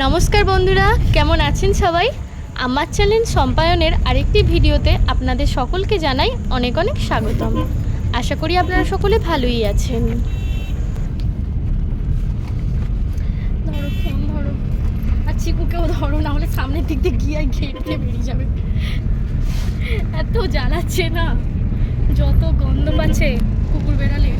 নমস্কার বন্ধুরা, কেমন আছেন সবাই? আমার চ্যানেল সম্পায়নের আরেকটি ভিডিওতে আপনাদের সকলকে জানাই অনেক অনেক স্বাগতম। আশা করি আপনারা সকলে ভালোই আছেন। ধরো ফোন ধরো, আর চিকুকেও ধরো, না হলে সামনের দিক দিয়ে গিয়ে ঘেটে বেরিয়ে যাবে। এত জ্বালাচ্ছে না, যত গন্ধ পাচ্ছে কুকুর বেড়ালে।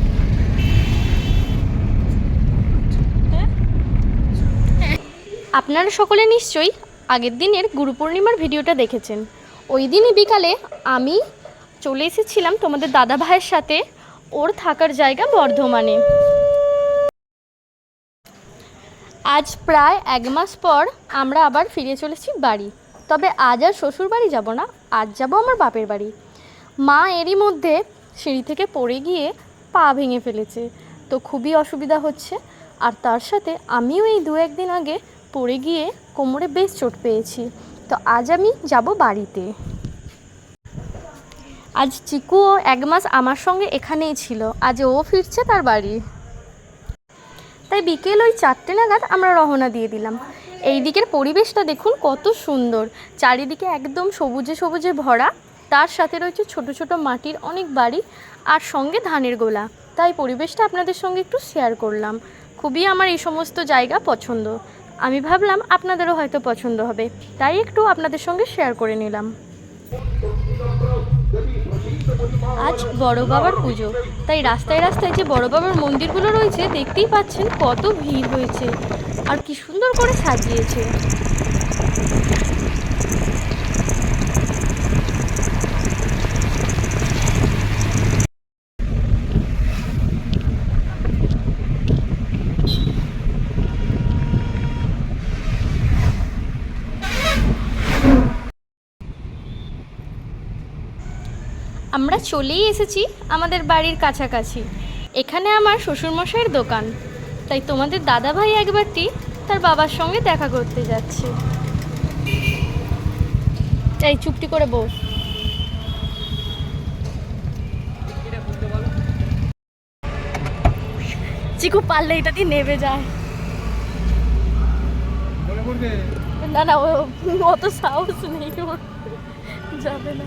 আপনারা সকলে নিশ্চয়ই আগের দিনের গুরু পূর্ণিমার ভিডিওটা দেখেছেন। ওই দিনই বিকালে আমি চলে এসেছিলাম তোমাদের দাদা ভাইয়ের সাথে ওর থাকার জায়গা বর্ধমানে। আজ প্রায় 1 মাস পর আমরা আবার ফিরে চলেছি বাড়ি। তবে আজ আর শ্বশুর বাড়ি যাব না, আজ যাব আমার বাপের বাড়ি। মা এরই মধ্যে সিঁড়ি থেকে পড়ে গিয়ে পা ভেঙে ফেলেছে, তো খুবই অসুবিধা হচ্ছে। আর তার সাথে আমিও এই 2-1 দিন আগে পড়ে গিয়ে কোমরে বেশ চোট পেয়েছি। তো আজ আমি যাব বাড়িতে। আজ চিকুও 1 মাস আমার সঙ্গে এখানেই ছিল, আজ ও ফিরছে তার বাড়ি। তাই বিকেল ওই 4টে নাগাদ আমরা রওনা দিয়ে দিলাম। এই দিকের পরিবেশটা দেখুন কত সুন্দর, চারিদিকে একদম সবুজে সবুজে ভরা। তার সাথে রয়েছে ছোট ছোট মাটির অনেক বাড়ি আর সঙ্গে ধানের গোলা। তাই পরিবেশটা আপনাদের সঙ্গে একটু শেয়ার করলাম। খুবই আমার এই সমস্ত জায়গা পছন্দ। আমি ভাবলাম আপনাদেরও হয়তো পছন্দ হবে, তাই একটু আপনাদের সঙ্গে শেয়ার করে নিলাম। আজ বড় বাবার পুজো, তাই রাস্তায় রাস্তায় যে বড় বাবার মন্দিরগুলো রয়েছে দেখতেই পাচ্ছেন কত ভিড় হয়েছে আর কি সুন্দর করে সাজিয়েছে। আমরা চলেই এসেছি আমাদের বাড়ির কাছাকাছি। এখানে আমার শ্বশুরমশাইয়ের দোকান, তাই তোমাদের দাদা ভাই একবারটি তার বাবার সঙ্গে দেখা করতে যাচ্ছে। এই চুপটি করে বস। চিকু পারলে এটা দিয়ে নেবে যায় না, না অত সাহস নেই, যাবে না।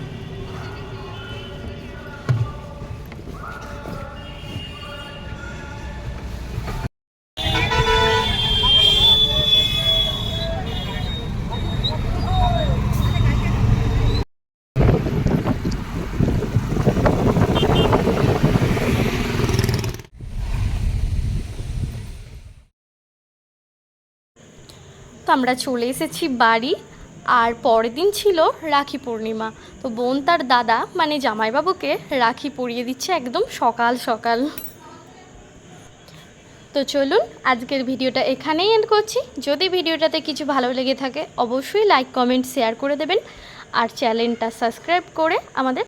তো আমরা চলে এসেছি বাড়ি। আর পরের দিন ছিল রাখি পূর্ণিমা, তো বোন তার দাদা মানে জামাইবাবুকে রাখি পরিয়ে দিচ্ছে একদম সকাল সকাল। তো চলুন আজকের ভিডিওটা এখানেই এন্ড করছি। যদি ভিডিওটাতে কিছু ভালো লেগে থাকে অবশ্যই লাইক কমেন্ট শেয়ার করে দেবেন, আর চ্যানেলটা সাবস্ক্রাইব করে আমাদের